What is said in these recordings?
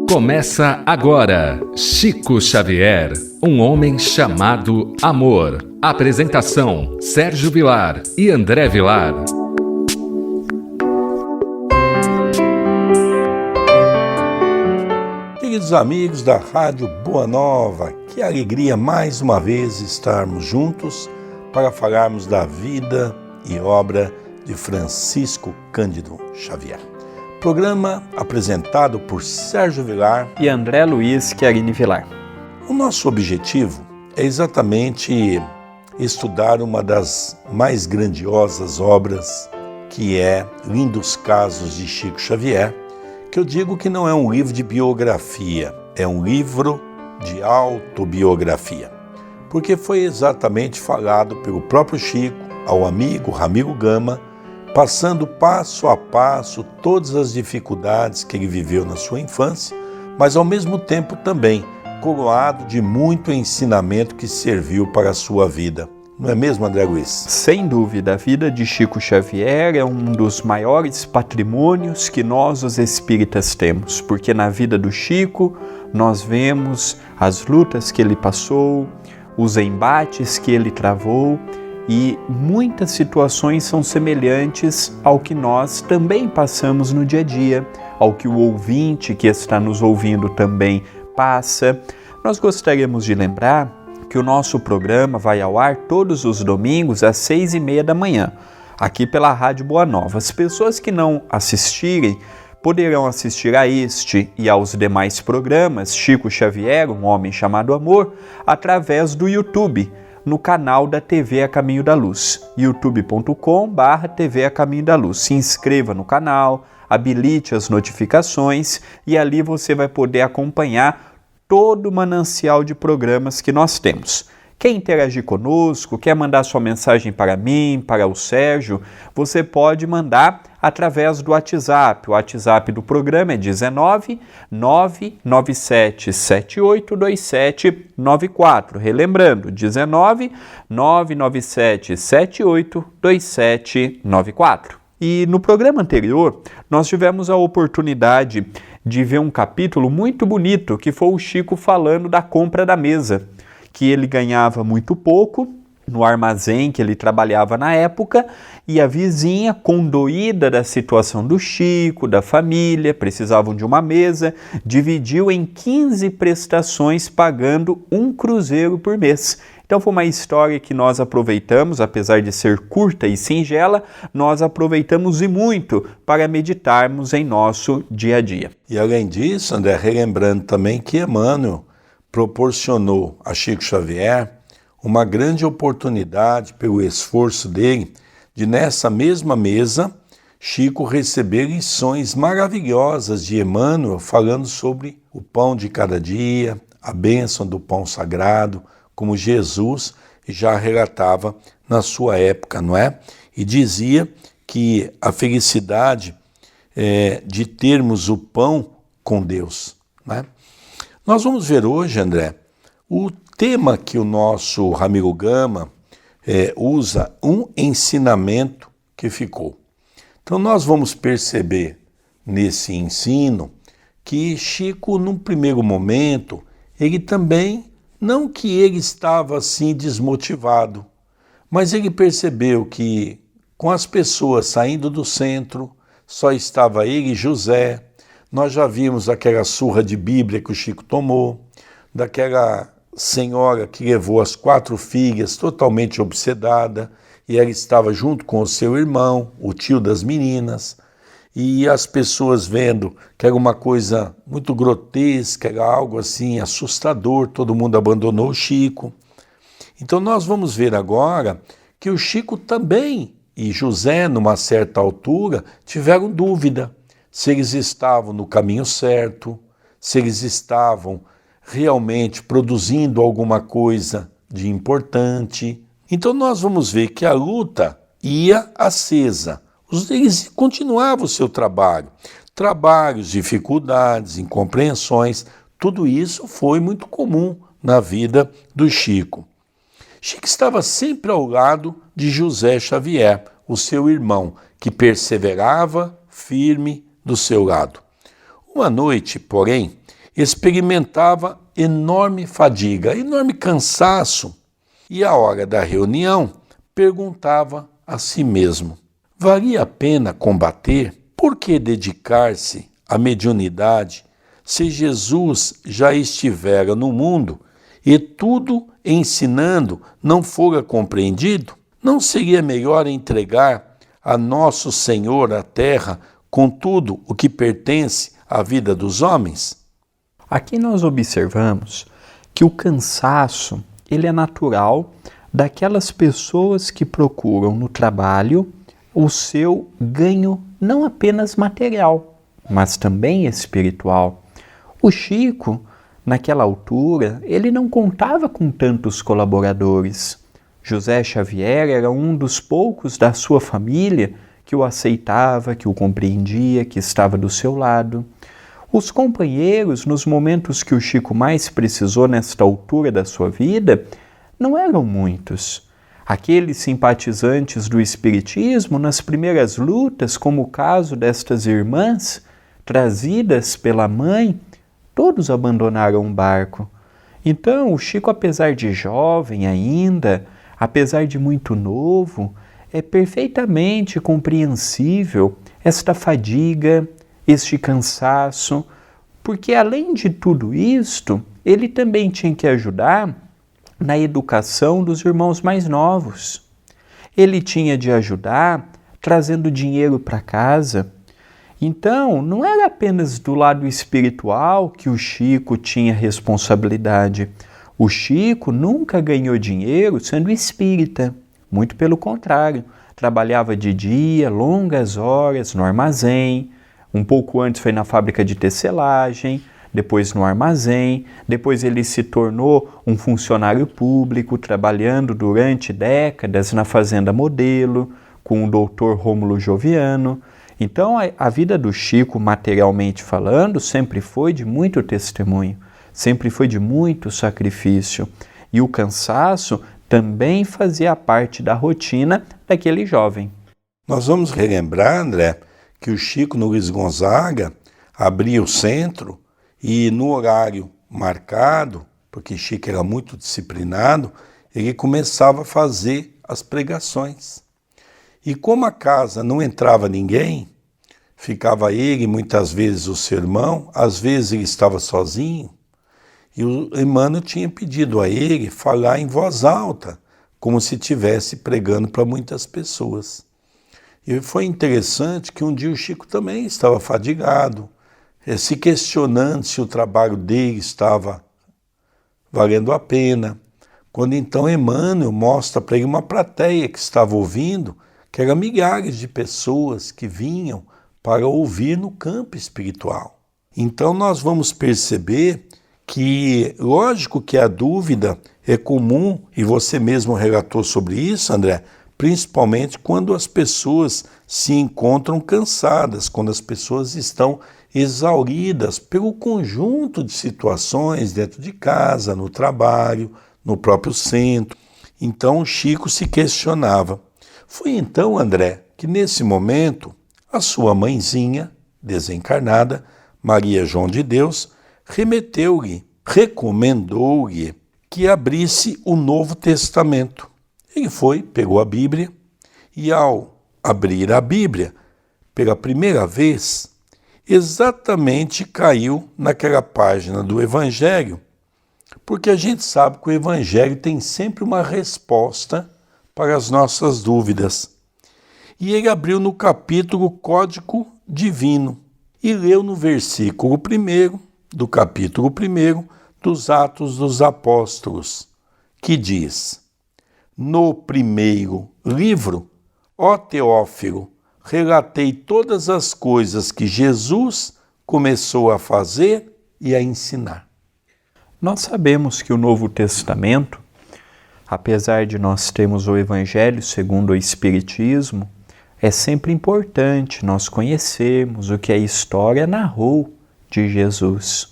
Começa agora, Chico Xavier, um homem chamado amor. Apresentação, Sérgio Vilar e André Vilar. Queridos amigos da Rádio Boa Nova, que alegria mais uma vez estarmos juntos para falarmos da vida e obra de Francisco Cândido Xavier. Programa apresentado por Sérgio Vilar e André Luiz Querini Vilar. O nosso objetivo é exatamente estudar uma das mais grandiosas obras, que é Lindos Casos de Chico Xavier, que eu digo que não é um livro de biografia, é um livro de autobiografia, porque foi exatamente falado pelo próprio Chico ao amigo Ramiro Gama, passando passo a passo todas as dificuldades que ele viveu na sua infância, mas ao mesmo tempo também coroado de muito ensinamento que serviu para a sua vida. Não é mesmo, André Luiz? Sem dúvida, a vida de Chico Xavier é um dos maiores patrimônios que nós, os espíritas, temos, porque na vida do Chico nós vemos as lutas que ele passou, os embates que ele travou, e muitas situações são semelhantes ao que nós também passamos no dia a dia, ao que o ouvinte que está nos ouvindo também passa. Nós gostaríamos de lembrar que o nosso programa vai ao ar todos os domingos às 6h30 da manhã, aqui pela Rádio Boa Nova. As pessoas que não assistirem poderão assistir a este e aos demais programas Chico Xavier, um homem chamado amor, através do YouTube, no canal da TV A Caminho da Luz, youtube.com/TV A Caminho da Luz. Se inscreva no canal, habilite as notificações e ali você vai poder acompanhar todo o manancial de programas que nós temos. Quer interagir conosco, quer mandar sua mensagem para mim, para o Sérgio, você pode mandar através do WhatsApp. O WhatsApp do programa é 19 997782794. Relembrando, 19 997782794. E no programa anterior, nós tivemos a oportunidade de ver um capítulo muito bonito, que foi o Chico falando da compra da mesa, que ele ganhava muito pouco no armazém que ele trabalhava na época, e a vizinha, condoída da situação do Chico, da família, precisavam de uma mesa, dividiu em 15 prestações, pagando 1 cruzeiro por mês. Então foi uma história que nós aproveitamos, apesar de ser curta e singela, nós aproveitamos e muito para meditarmos em nosso dia a dia. E além disso, André, relembrando também que Emmanuel proporcionou a Chico Xavier uma grande oportunidade, pelo esforço dele, de nessa mesma mesa, Chico receber lições maravilhosas de Emmanuel, falando sobre o pão de cada dia, a bênção do pão sagrado, como Jesus já relatava na sua época, não é? E dizia que a felicidade é de termos o pão com Deus, não é? Nós vamos ver hoje, André, o tema que o nosso Ramiro Gama usa, um ensinamento que ficou. Então nós vamos perceber nesse ensino que Chico, num primeiro momento, ele também, não que ele estava assim desmotivado, mas ele percebeu que com as pessoas saindo do centro, só estava ele e José. Nós já vimos aquela surra de Bíblia que o Chico tomou, daquela senhora que levou as 4 filhas totalmente obsedada, e ela estava junto com o seu irmão, o tio das meninas, e as pessoas vendo que era uma coisa muito grotesca, era algo assim assustador, todo mundo abandonou o Chico. Então nós vamos ver agora que o Chico também e José, numa certa altura, tiveram dúvida se eles estavam no caminho certo, se eles estavam realmente produzindo alguma coisa de importante. Então nós vamos ver que a luta ia acesa. Eles continuavam o seu trabalho. Trabalhos, dificuldades, incompreensões, tudo isso foi muito comum na vida do Chico. Chico estava sempre ao lado de José Xavier, o seu irmão, que perseverava firme do seu lado. Uma noite, porém, experimentava enorme fadiga, enorme cansaço, e à hora da reunião perguntava a si mesmo: valia a pena combater? Por que dedicar-se à mediunidade se Jesus já estivera no mundo e tudo ensinando não fora compreendido? Não seria melhor entregar a Nosso Senhor a terra com tudo o que pertence à vida dos homens? Aqui nós observamos que o cansaço, ele é natural daquelas pessoas que procuram no trabalho o seu ganho não apenas material, mas também espiritual. O Chico, naquela altura, ele não contava com tantos colaboradores. José Xavier era um dos poucos da sua família que o aceitava, que o compreendia, que estava do seu lado. Os companheiros, nos momentos que o Chico mais precisou nesta altura da sua vida, não eram muitos. Aqueles simpatizantes do Espiritismo, nas primeiras lutas, como o caso destas irmãs, trazidas pela mãe, todos abandonaram o barco. Então, o Chico, apesar de jovem ainda, apesar de muito novo, é perfeitamente compreensível esta fadiga, este cansaço, porque além de tudo isto, ele também tinha que ajudar na educação dos irmãos mais novos. Ele tinha de ajudar trazendo dinheiro para casa. Então, não era apenas do lado espiritual que o Chico tinha responsabilidade. O Chico nunca ganhou dinheiro sendo espírita. Muito pelo contrário, trabalhava de dia, longas horas no armazém. Um pouco antes foi na fábrica de tecelagem, depois no armazém, depois ele se tornou um funcionário público, trabalhando durante décadas na Fazenda Modelo, com o doutor Rômulo Joviano. Então, a vida do Chico, materialmente falando, sempre foi de muito testemunho, sempre foi de muito sacrifício. E o cansaço também fazia parte da rotina daquele jovem. Nós vamos relembrar, André, que o Chico no Luiz Gonzaga abria o centro e no horário marcado, porque Chico era muito disciplinado, ele começava a fazer as pregações. E como a casa não entrava ninguém, ficava ele, muitas vezes o seu irmão, às vezes ele estava sozinho, e o Emmanuel tinha pedido a ele falar em voz alta, como se estivesse pregando para muitas pessoas. E foi interessante que um dia o Chico também estava fadigado, se questionando se o trabalho dele estava valendo a pena, quando então Emmanuel mostra para ele uma plateia que estava ouvindo, que eram milhares de pessoas que vinham para ouvir no campo espiritual. Então nós vamos perceber que, lógico que a dúvida é comum, e você mesmo relatou sobre isso, André, principalmente quando as pessoas se encontram cansadas, quando as pessoas estão exauridas pelo conjunto de situações dentro de casa, no trabalho, no próprio centro. Então Chico se questionava. Foi então, André, que nesse momento a sua mãezinha, desencarnada, Maria João de Deus, remeteu-lhe, recomendou-lhe que abrisse o Novo Testamento. Ele foi, pegou a Bíblia e ao abrir a Bíblia, pela primeira vez, exatamente caiu naquela página do Evangelho, porque a gente sabe que o Evangelho tem sempre uma resposta para as nossas dúvidas. E ele abriu no capítulo Código Divino e leu no versículo 1 do capítulo 1 dos Atos dos Apóstolos, que diz: no primeiro livro, ó Teófilo, relatei todas as coisas que Jesus começou a fazer e a ensinar. Nós sabemos que o Novo Testamento, apesar de nós termos o Evangelho segundo o Espiritismo, é sempre importante nós conhecermos o que a história narrou de Jesus.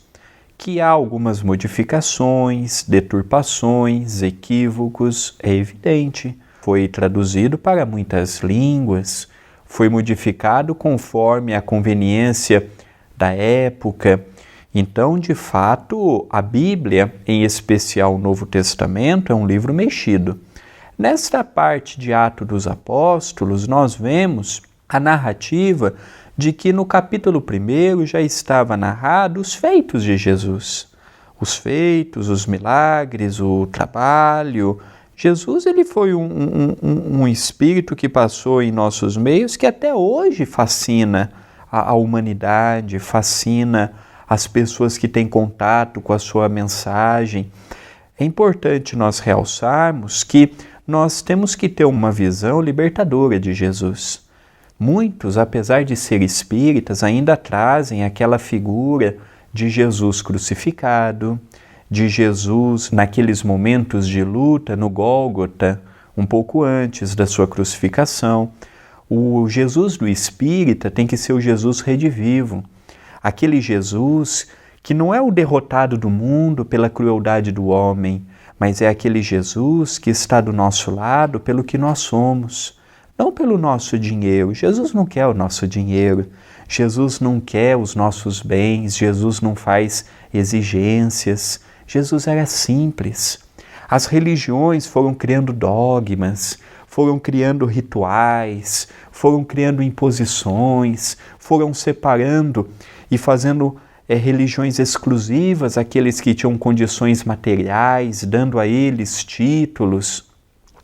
Que há algumas modificações, deturpações, equívocos, é evidente. Foi traduzido para muitas línguas, foi modificado conforme a conveniência da época. Então, de fato, a Bíblia, em especial o Novo Testamento, é um livro mexido. Nesta parte de Atos dos Apóstolos, nós vemos a narrativa de que no capítulo 1 já estava narrado os feitos de Jesus. Os feitos, os milagres, o trabalho. Jesus ele foi um espírito que passou em nossos meios que até hoje fascina a humanidade, fascina as pessoas que têm contato com a sua mensagem. É importante nós realçarmos que nós temos que ter uma visão libertadora de Jesus. Muitos, apesar de ser espíritas, ainda trazem aquela figura de Jesus crucificado, de Jesus naqueles momentos de luta no Gólgota, um pouco antes da sua crucificação. O Jesus do espírita tem que ser o Jesus redivivo, aquele Jesus que não é o derrotado do mundo pela crueldade do homem, mas é aquele Jesus que está do nosso lado pelo que nós somos, não pelo nosso dinheiro. Jesus não quer o nosso dinheiro, Jesus não quer os nossos bens, Jesus não faz exigências. Jesus era simples. As religiões foram criando dogmas, foram criando rituais, foram criando imposições, foram separando e fazendo religiões exclusivas, aqueles que tinham condições materiais, dando a eles títulos,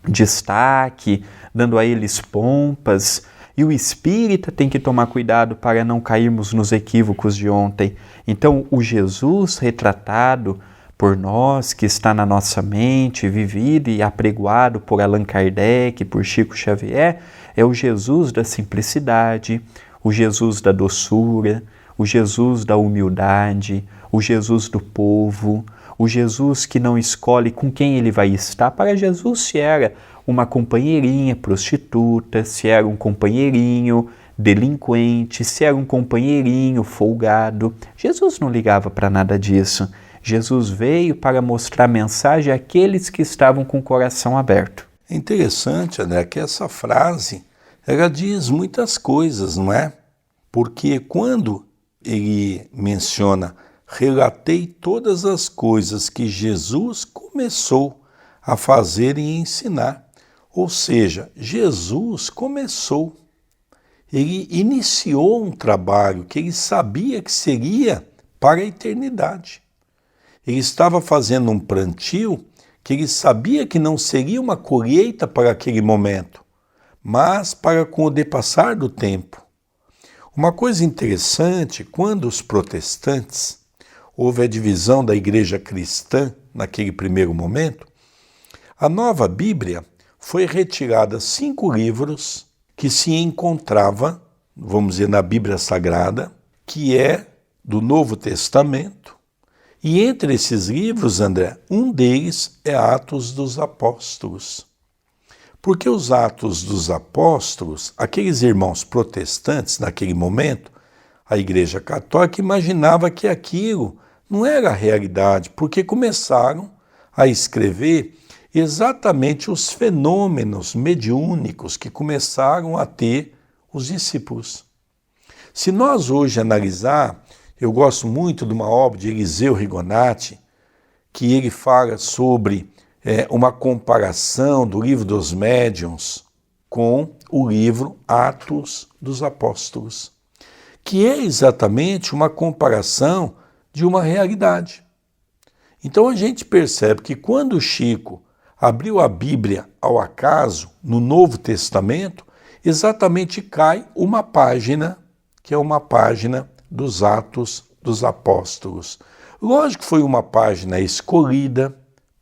destaque, dando a eles pompas. E o espírita tem que tomar cuidado para não cairmos nos equívocos de ontem. Então, o Jesus retratado por nós, que está na nossa mente, vivido e apregoado por Allan Kardec, por Chico Xavier, é o Jesus da simplicidade, o Jesus da doçura, o Jesus da humildade, o Jesus do povo, o Jesus que não escolhe com quem ele vai estar. Para Jesus, se era uma companheirinha prostituta, se era um companheirinho delinquente, se era um companheirinho folgado, Jesus não ligava para nada disso. Jesus veio para mostrar a mensagem àqueles que estavam com o coração aberto. É interessante, André, que essa frase, ela diz muitas coisas, não é? Porque quando ele menciona, relatei todas as coisas que Jesus começou a fazer e ensinar. Ou seja, Jesus começou. Ele iniciou um trabalho que ele sabia que seria para a eternidade. Ele estava fazendo um plantio que ele sabia que não seria uma colheita para aquele momento, mas para com o depassar do tempo. Uma coisa interessante, quando os protestantes, houve a divisão da igreja cristã naquele primeiro momento, a nova Bíblia foi retirada 5 livros que se encontrava, vamos dizer, na Bíblia Sagrada, que é do Novo Testamento. E entre esses livros, André, um deles é Atos dos Apóstolos. Porque os Atos dos Apóstolos, aqueles irmãos protestantes naquele momento, a Igreja Católica imaginava que aquilo não era a realidade, porque começaram a escrever exatamente os fenômenos mediúnicos que começaram a ter os discípulos. Se nós hoje analisar, eu gosto muito de uma obra de Eliseu Rigonati, que ele fala sobre uma comparação do livro dos médiuns com o livro Atos dos Apóstolos, que é exatamente uma comparação de uma realidade. Então a gente percebe que quando o Chico abriu a Bíblia ao acaso, no Novo Testamento, exatamente cai uma página, que é uma página dos Atos dos Apóstolos. Lógico que foi uma página escolhida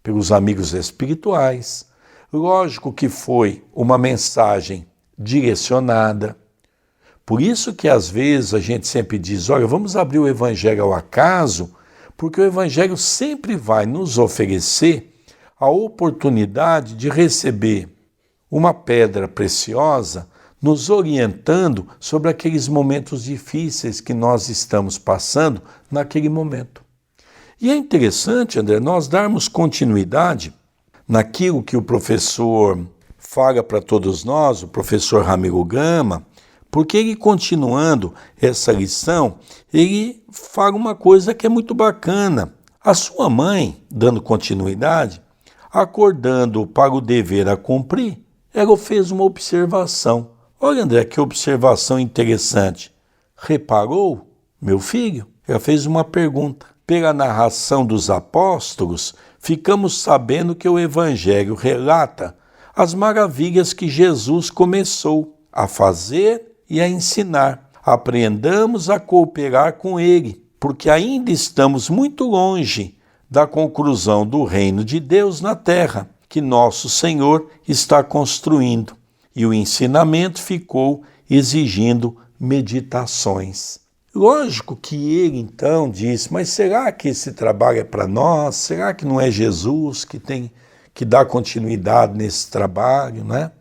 pelos amigos espirituais, lógico que foi uma mensagem direcionada. Por isso que às vezes a gente sempre diz, olha, vamos abrir o Evangelho ao acaso, porque o Evangelho sempre vai nos oferecer a oportunidade de receber uma pedra preciosa, nos orientando sobre aqueles momentos difíceis que nós estamos passando naquele momento. E é interessante, André, nós darmos continuidade naquilo que o professor fala para todos nós, o professor Ramiro Gama, Porque ele, continuando essa lição, ele fala uma coisa que é muito bacana. A sua mãe, dando continuidade, acordando para o dever a cumprir, ela fez uma observação. Olha, André, que observação interessante. Reparou, meu filho? Ela fez uma pergunta. Pela narração dos apóstolos, ficamos sabendo que o Evangelho relata as maravilhas que Jesus começou a fazer e a ensinar. Aprendamos a cooperar com ele, porque ainda estamos muito longe da conclusão do reino de Deus na terra, que nosso Senhor está construindo. E o ensinamento ficou exigindo meditações. Lógico que ele então disse, mas será que esse trabalho é para nós? Será que não é Jesus que tem que dar continuidade nesse trabalho, né?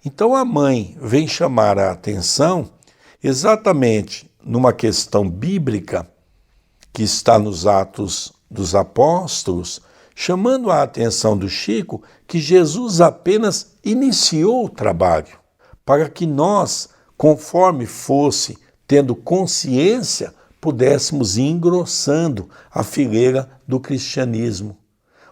Então a mãe vem chamar a atenção exatamente numa questão bíblica que está nos Atos dos Apóstolos, chamando a atenção do Chico que Jesus apenas iniciou o trabalho, para que nós, conforme fosse tendo consciência, pudéssemos ir engrossando a fileira do cristianismo.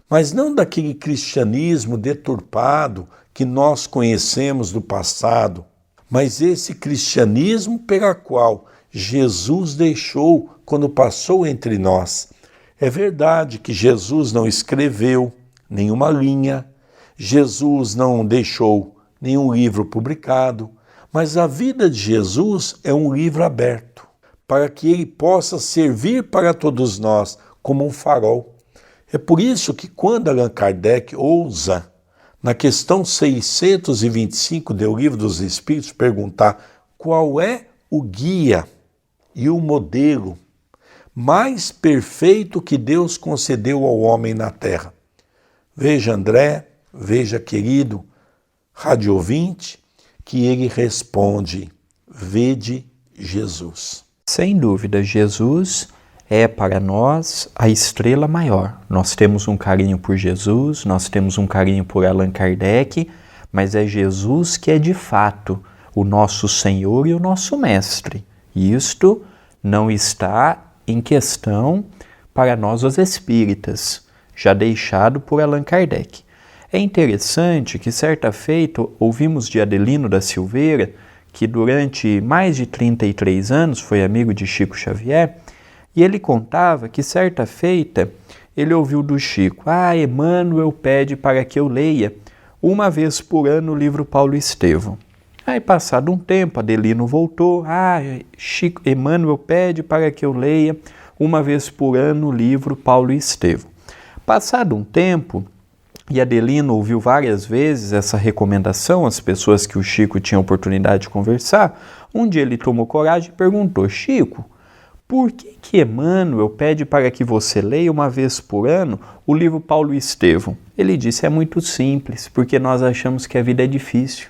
Mas não daquele cristianismo deturpado que nós conhecemos do passado, mas esse cristianismo pela qual Jesus deixou quando passou entre nós. É verdade que Jesus não escreveu nenhuma linha, Jesus não deixou nenhum livro publicado, mas a vida de Jesus é um livro aberto, para que ele possa servir para todos nós como um farol. É por isso que quando Allan Kardec ousa, na questão 625 do Livro dos Espíritos, perguntar qual é o guia e o modelo mais perfeito que Deus concedeu ao homem na Terra. Veja, André, veja, querido rádio ouvinte, que ele responde, vede Jesus. Sem dúvida, Jesus é para nós a estrela maior. Nós temos um carinho por Jesus, nós temos um carinho por Allan Kardec, mas é Jesus que é de fato o nosso Senhor e o nosso Mestre. E isto não está em questão para nós os espíritas, já deixado por Allan Kardec. É interessante que certa feita ouvimos de Adelino da Silveira, que durante mais de 33 anos foi amigo de Chico Xavier, e ele contava que certa feita ele ouviu do Chico, Emmanuel pede para que eu leia uma vez por ano o livro Paulo Estevão. Aí passado um tempo, Adelino voltou, Chico, Emmanuel pede para que eu leia uma vez por ano o livro Paulo Estevão. Passado um tempo, e Adelino ouviu várias vezes essa recomendação às pessoas que o Chico tinha oportunidade de conversar, um dia ele tomou coragem e perguntou, Chico, por que Emmanuel pede para que você leia uma vez por ano o livro Paulo Estevão? Ele disse, é muito simples, porque nós achamos que a vida é difícil.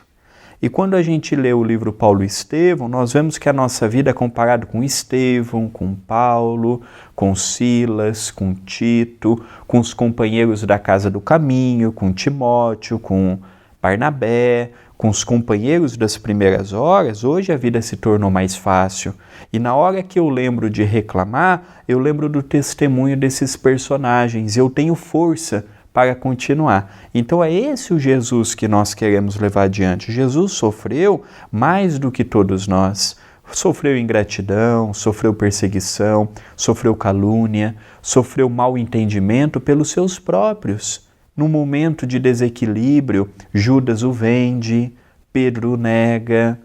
E quando a gente lê o livro Paulo Estevão, nós vemos que a nossa vida é comparada com Estevão, com Paulo, com Silas, com Tito, com os companheiros da Casa do Caminho, com Timóteo, com Barnabé, com os companheiros das primeiras horas. Hoje a vida se tornou mais fácil. E na hora que eu lembro de reclamar, eu lembro do testemunho desses personagens. Eu tenho força para continuar. Então é esse o Jesus que nós queremos levar adiante. Jesus sofreu mais do que todos nós. Sofreu ingratidão, sofreu perseguição, sofreu calúnia, sofreu mal entendimento pelos seus próprios. No momento de desequilíbrio, Judas o vende, Pedro o nega,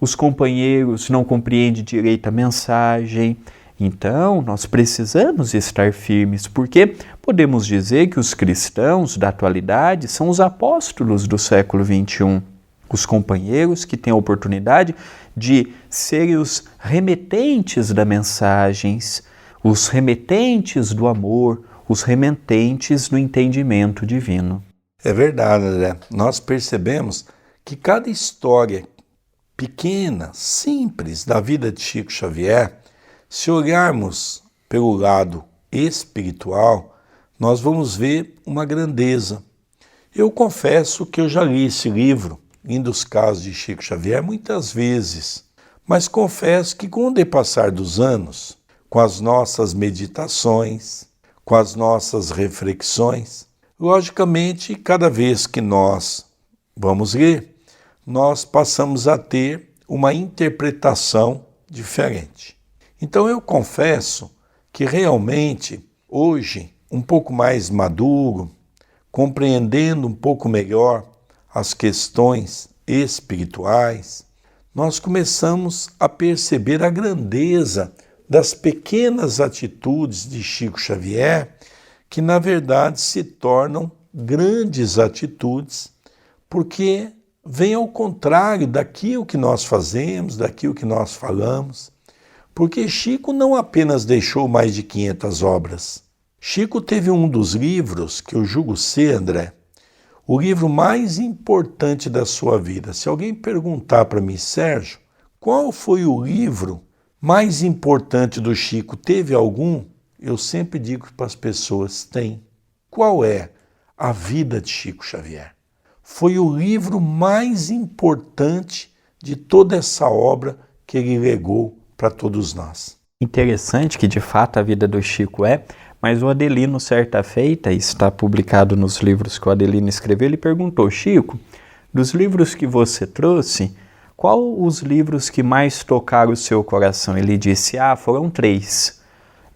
os companheiros não compreendem direito a mensagem. Então, nós precisamos estar firmes, porque podemos dizer que os cristãos da atualidade são os apóstolos do século XXI. Os companheiros que têm a oportunidade de serem os remetentes das mensagens, os remetentes do amor, os remetentes do entendimento divino. É verdade, André. Nós percebemos que cada história pequena, simples da vida de Chico Xavier, se olharmos pelo lado espiritual, nós vamos ver uma grandeza. Eu confesso que eu já li esse livro, Lindos Casos de Chico Xavier, muitas vezes, Mas confesso que com o depassar dos anos, com as nossas meditações, com as nossas reflexões, logicamente, cada vez que nós vamos ler, nós passamos a ter uma interpretação diferente. Então eu confesso que realmente, hoje, um pouco mais maduro, compreendendo um pouco melhor as questões espirituais, nós começamos a perceber a grandeza das pequenas atitudes de Chico Xavier, que na verdade se tornam grandes atitudes, porque vem ao contrário daquilo que nós fazemos, daquilo que nós falamos, porque Chico não apenas deixou mais de 500 obras. Chico teve um dos livros, que eu julgo ser, André, o livro mais importante da sua vida. Se alguém perguntar para mim, Sérgio, qual foi o livro mais importante do Chico? Teve algum? Eu sempre digo para as pessoas, tem. Qual é? A Vida de Chico Xavier. Foi o livro mais importante de toda essa obra que ele legou para todos nós. Interessante que de fato a vida do Chico mas o Adelino, certa feita, está publicado nos livros que o Adelino escreveu, ele perguntou, Chico, dos livros que você trouxe, qual os livros que mais tocaram o seu coração? Ele disse, foram 3.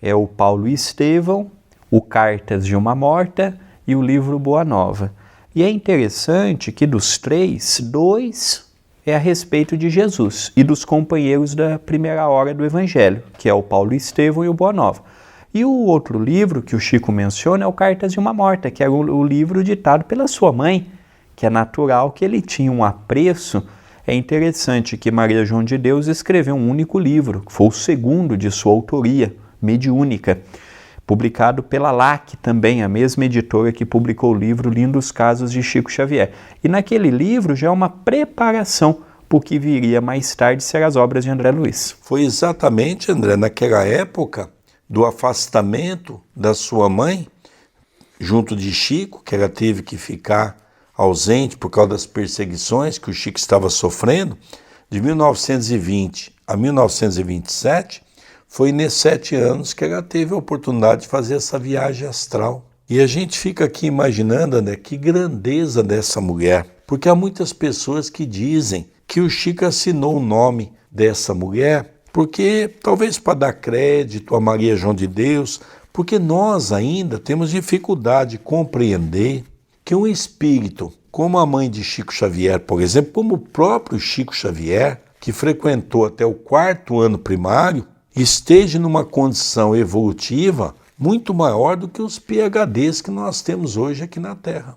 É o Paulo e Estevão, o Cartas de uma Morta e o livro Boa Nova. E é interessante que dos 3, 2 é a respeito de Jesus e dos companheiros da primeira hora do Evangelho, que é o Paulo e Estevão e o Boa Nova. E o outro livro que o Chico menciona é o Cartas de uma Morta, que é o livro ditado pela sua mãe, que é natural que ele tinha um apreço. É interessante que Maria João de Deus escreveu um único livro, que foi o segundo de sua autoria, Mediúnica, publicado pela LAC também, a mesma editora que publicou o livro Lindos Casos de Chico Xavier. E naquele livro já é uma preparação para o que viria mais tarde ser as obras de André Luiz. Foi exatamente, André, naquela época do afastamento da sua mãe, junto de Chico, que ela teve que ficar ausente por causa das perseguições que o Chico estava sofrendo, de 1920 a 1927, foi nesses 7 anos que ela teve a oportunidade de fazer essa viagem astral. E a gente fica aqui imaginando, né, que grandeza dessa mulher, porque há muitas pessoas que dizem que o Chico assinou o nome dessa mulher porque talvez para dar crédito a Maria João de Deus, porque nós ainda temos dificuldade de compreender que um espírito como a mãe de Chico Xavier, por exemplo, como o próprio Chico Xavier, que frequentou até o 4º ano primário, esteja numa condição evolutiva muito maior do que os PhDs que nós temos hoje aqui na Terra.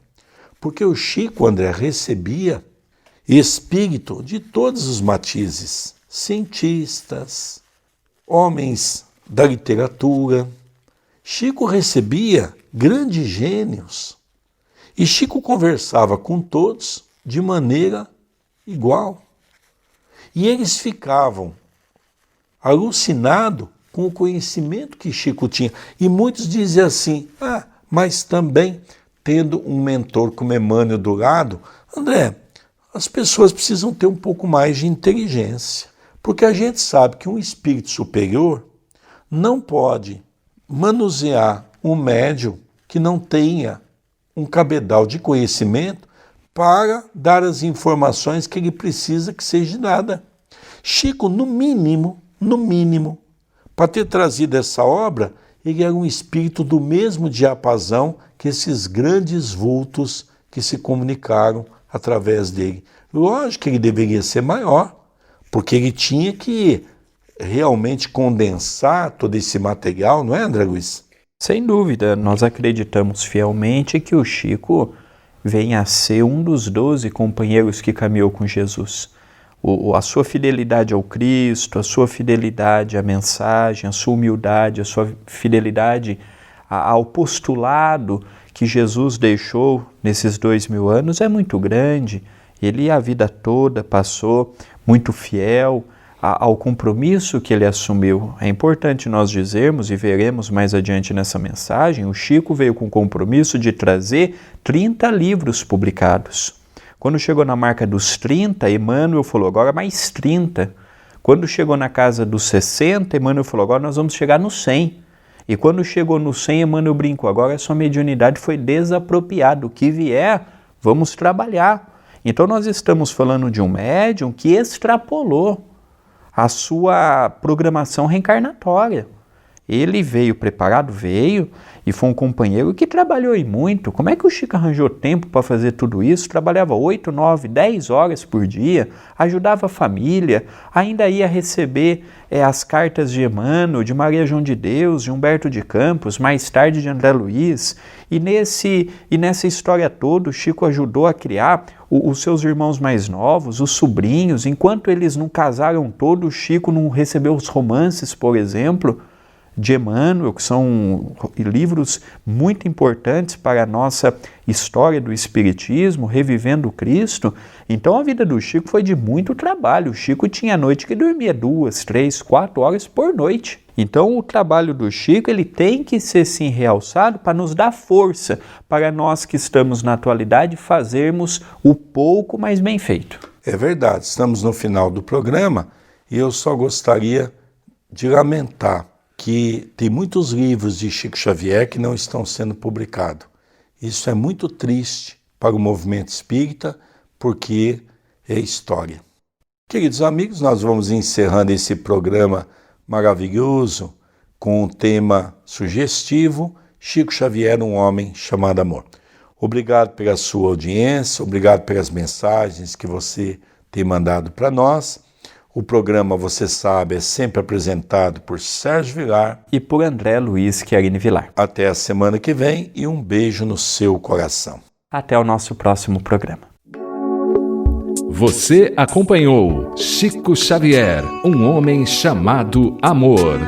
Porque o Chico, André, recebia espírito de todos os matizes, cientistas, homens da literatura. Chico recebia grandes gênios e Chico conversava com todos de maneira igual. E eles ficavam alucinados com o conhecimento que Chico tinha. E muitos dizem assim, mas também tendo um mentor como Emmanuel do lado, André, as pessoas precisam ter um pouco mais de inteligência. Porque a gente sabe que um espírito superior não pode manusear um médium que não tenha um cabedal de conhecimento para dar as informações que ele precisa que seja dada. Chico, no mínimo, para ter trazido essa obra, ele era um espírito do mesmo diapasão que esses grandes vultos que se comunicaram através dele. Lógico que ele deveria ser maior, porque ele tinha que realmente condensar todo esse material, não é, André Luiz? Sem dúvida, nós acreditamos fielmente que o Chico venha a ser um dos 12 companheiros que caminhou com Jesus. A sua fidelidade ao Cristo, a sua fidelidade à mensagem, a sua humildade, a sua fidelidade ao postulado que Jesus deixou nesses 2000 anos é muito grande. Ele a vida toda passou muito fiel ao compromisso que ele assumiu. É importante nós dizermos, e veremos mais adiante nessa mensagem, o Chico veio com o compromisso de trazer 30 livros publicados. Quando chegou na marca dos 30, Emmanuel falou, agora mais 30. Quando chegou na casa dos 60, Emmanuel falou, agora nós vamos chegar no 100. E quando chegou no 100, Emmanuel brincou, agora a sua mediunidade foi desapropriada, o que vier, vamos trabalhar. Então nós estamos falando de um médium que extrapolou a sua programação reencarnatória. Ele veio preparado, veio, e foi um companheiro que trabalhou e muito. Como é que o Chico arranjou tempo para fazer tudo isso? Trabalhava 8, 9, 10 horas por dia, ajudava a família, ainda ia receber as cartas de Emmanuel, de Maria João de Deus, de Humberto de Campos, mais tarde de André Luiz. E nessa história toda, o Chico ajudou a criar os seus irmãos mais novos, os sobrinhos. Enquanto eles não casaram todos, o Chico não recebeu os romances, por exemplo, de Emmanuel, que são livros muito importantes para a nossa história do Espiritismo, revivendo o Cristo. Então a vida do Chico foi de muito trabalho. O Chico tinha noite que dormia 2, 3, 4 horas por noite. Então o trabalho do Chico ele tem que ser sim realçado para nos dar força, para nós que estamos na atualidade fazermos o pouco, mas bem feito. É verdade, estamos no final do programa e eu só gostaria de lamentar que tem muitos livros de Chico Xavier que não estão sendo publicados. Isso é muito triste para o movimento espírita, porque é história. Queridos amigos, nós vamos encerrando esse programa maravilhoso com um tema sugestivo, Chico Xavier, um homem chamado amor. Obrigado pela sua audiência, obrigado pelas mensagens que você tem mandado para nós. O programa, você sabe, é sempre apresentado por Sérgio Vilar e por André Luiz Chiarini Vilar. Até a semana que vem e um beijo no seu coração. Até o nosso próximo programa. Você acompanhou Chico Xavier, um homem chamado amor.